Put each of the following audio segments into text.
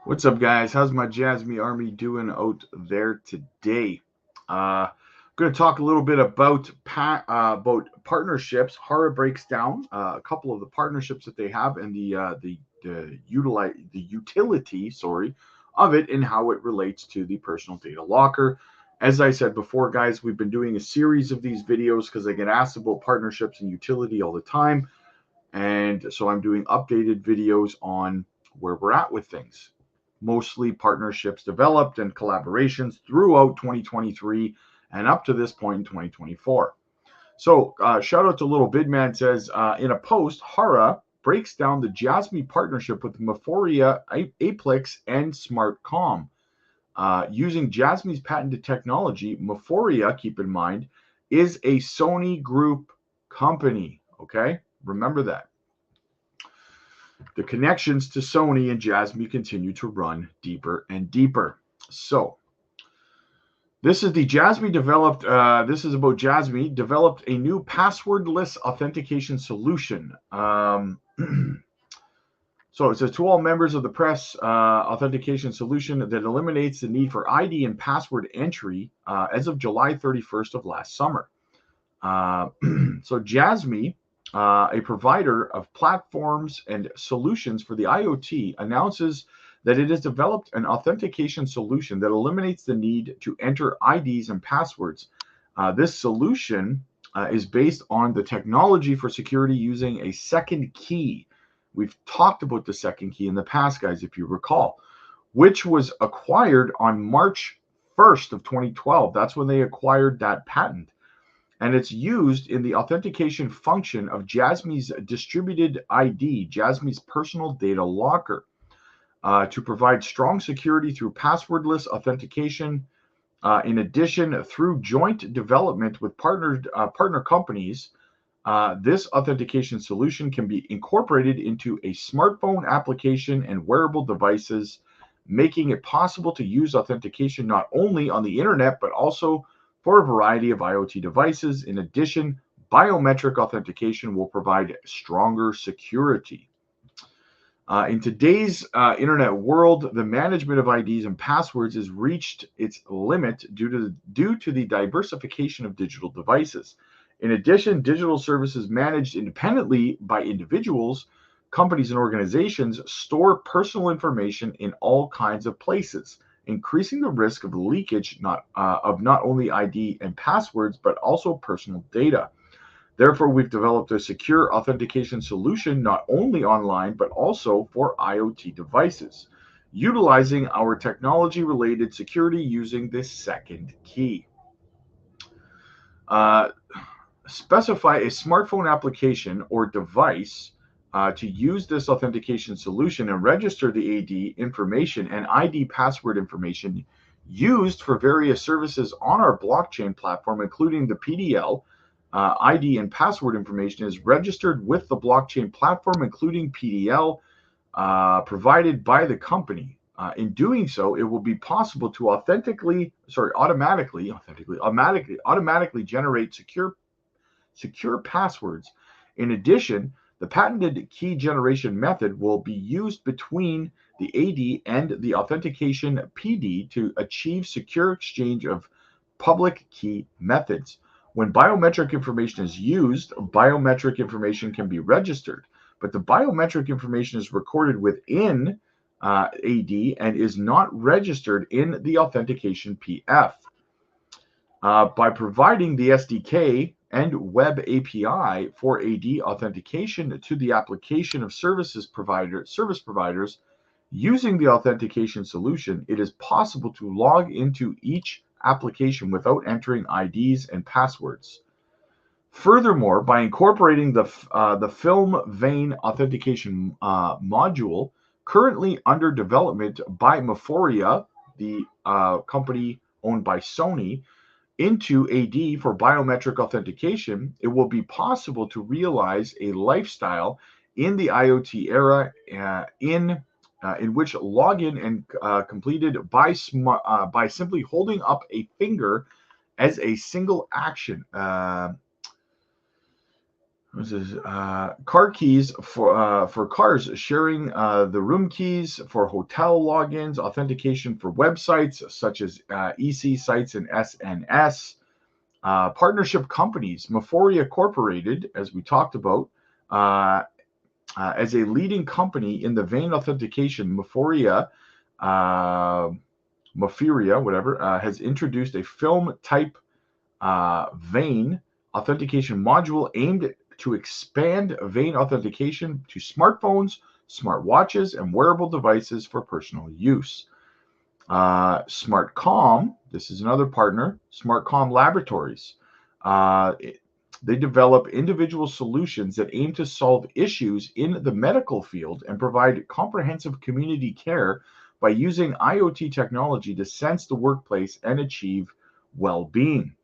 What's up, guys? How's my JASMY Army doing out there today? I'm going to talk a little bit about partnerships. Hara breaks down a couple of the partnerships that they have and the utility, of it and how it relates to the personal data locker. As I said before, guys, we've been doing a series of these videos because I get asked about partnerships and utility all the time, and so I'm doing updated videos on where we're at with things, mostly partnerships developed and collaborations throughout 2023 and up to this point in 2024. So shout out to Little Bidman says, in a post, Hara breaks down the JASMY partnership with Maphoria, Aplex, and SmartCom. Using JASMY's patented technology, Maphoria, keep in mind, is a Sony Group company. Okay, remember that. The connections to Sony and JASMY continue to run deeper and deeper. So, this is the JASMY developed, this is about JASMY developed a new passwordless authentication solution. So it says, to all members of the press, authentication solution that eliminates the need for ID and password entry as of July 31st of last summer. So JASMY, a provider of platforms and solutions for the IoT, announces that it has developed an authentication solution that eliminates the need to enter IDs and passwords. This solution is based on the technology for security using a second key. We've talked about the second key in the past, guys, if you recall, which was acquired on March 1st of 2012. That's when they acquired that patent. And it's used in the authentication function of JASMY's distributed ID, JASMY's personal data locker, to provide strong security through passwordless authentication. In addition, through joint development with partner companies, this authentication solution can be incorporated into a smartphone application and wearable devices, making it possible to use authentication not only on the internet, but also for a variety of IoT devices. In addition, biometric authentication will provide stronger security. In today's internet world, the management of IDs and passwords has reached its limit due to the diversification of digital devices. In addition, digital services managed independently by individuals, companies, and organizations store personal information in all kinds of places, increasing the risk of leakage of not only ID and passwords, but also personal data. Therefore, we've developed a secure authentication solution not only online, but also for IoT devices, utilizing our technology-related security using this second key. Specify a smartphone application or device to use this authentication solution and register the AD information and ID password information used for various services on our blockchain platform, including the PDL. ID and password information is registered with the blockchain platform, including PDL provided by the company. In doing so, it will be possible to automatically generate secure passwords. In addition, the patented key generation method will be used between the AD and the authentication PD to achieve secure exchange of public key methods. When biometric information is used, biometric information can be registered, but the biometric information is recorded within AD and is not registered in the authentication PF. By providing the SDK and web API for AD authentication to the application of service providers using the authentication solution, it is possible to log into each application without entering IDs and passwords. Furthermore, by incorporating the film vein authentication module currently under development by Maphoria, the company owned by Sony, into AD for biometric authentication, it will be possible to realize a lifestyle in the IoT era in which login and completed by simply holding up a finger as a single action. This is car keys for cars, sharing the room keys for hotel logins, authentication for websites such as EC sites and SNS. Partnership companies, Maphoria Corporated, as we talked about, as a leading company in the vein authentication, Maphoria, whatever, has introduced a film type vein authentication module aimed to expand vein authentication to smartphones, smartwatches, and wearable devices for personal use. SmartCom, this is another partner, SmartCom Laboratories. They develop individual solutions that aim to solve issues in the medical field and provide comprehensive community care by using IoT technology to sense the workplace and achieve well-being.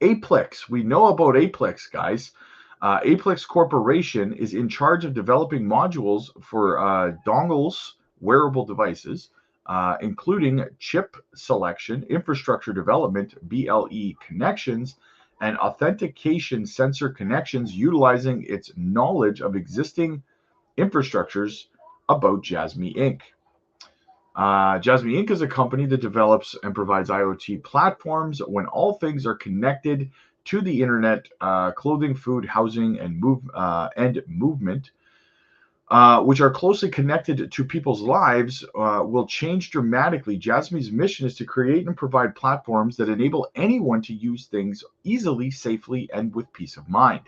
Aplex, we know about Aplex, guys. Aplex Corporation is in charge of developing modules for dongles, wearable devices, including chip selection, infrastructure development, BLE connections, and authentication sensor connections, utilizing its knowledge of existing infrastructures about JASMY Inc. JASMY Inc. is a company that develops and provides IoT platforms when all things are connected to the internet, clothing, food, housing, and movement, which are closely connected to people's lives, will change dramatically. JASMY's mission is to create and provide platforms that enable anyone to use things easily, safely, and with peace of mind.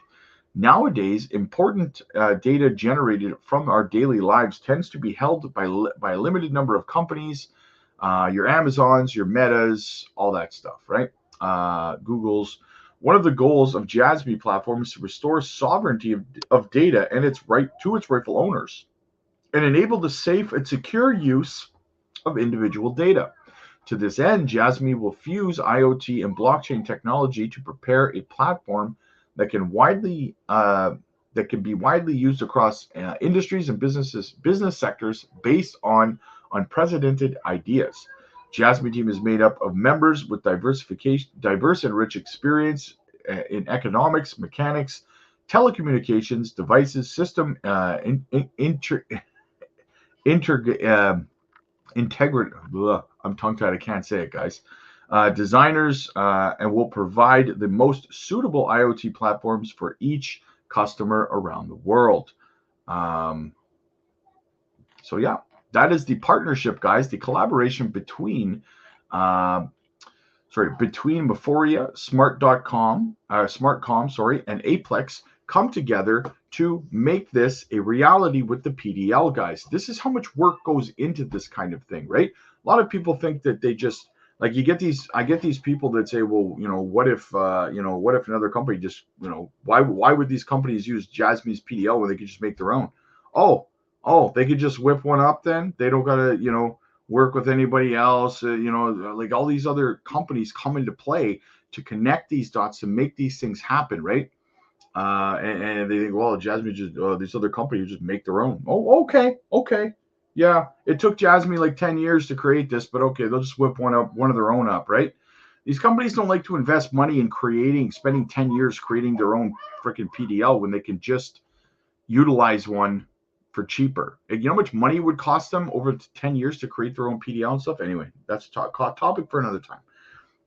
Nowadays, important data generated from our daily lives tends to be held by a limited number of companies, your Amazons, your Metas, all that stuff, right? Google's. One of the goals of JASMY platform is to restore sovereignty of data and its rightful owners, and enable the safe and secure use of individual data. To this end, JASMY will fuse IoT and blockchain technology to prepare a platform that can be widely used across industries and business sectors based on unprecedented ideas. JASMY team is made up of members with diverse and rich experience in economics, mechanics, telecommunications, devices, system integrity. I'm tongue-tied. I can't say it, guys. Designers, and will provide the most suitable IoT platforms for each customer around the world. So yeah, that is the partnership, guys. The collaboration between Maphoria, SmartCom, and Aplex come together to make this a reality with the PDL, guys. This is how much work goes into this kind of thing, right? A lot of people think that they just I get these people that say, well, what if another company just, why would these companies use JASMY's PDL when they could just make their own? Oh, they could just whip one up then? They don't gotta, work with anybody else, like all these other companies come into play to connect these dots to make these things happen, right? And they think, well, JASMY these other companies just make their own. Oh, okay. Yeah, it took JASMY like 10 years to create this, but okay, they'll just whip one of their own up, right? These companies don't like to invest money in spending 10 years creating their own freaking PDL when they can just utilize one for cheaper. You know how much money it would cost them over 10 years to create their own PDL and stuff? Anyway, that's a topic for another time.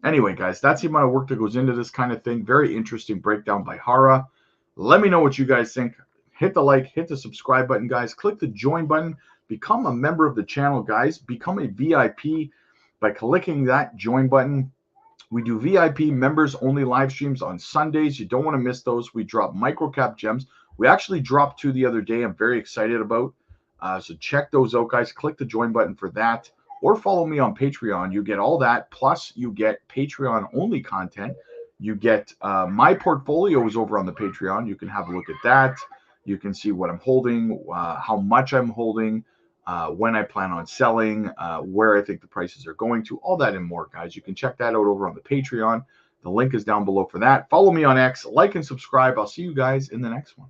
Anyway, guys, that's the amount of work that goes into this kind of thing. Very interesting breakdown by Hara. Let me know what you guys think. Hit the like, hit the subscribe button, guys. Click the join button. Become a member of the channel, guys. Become a VIP by clicking that join button. We do VIP members only live streams on Sundays. You don't want to miss those. We drop microcap gems. We actually dropped 2 the other day. I'm very excited about. So check those out, guys. Click the join button for that. Or follow me on Patreon. You get all that. Plus, you get Patreon-only content. You get my portfolio is over on the Patreon. You can have a look at that. You can see what I'm holding, how much I'm holding, when I plan on selling, where I think the prices are going to, all that and more, guys. You can check that out over on the Patreon. The link is down below for that. Follow me on X, like and subscribe. I'll see you guys in the next one.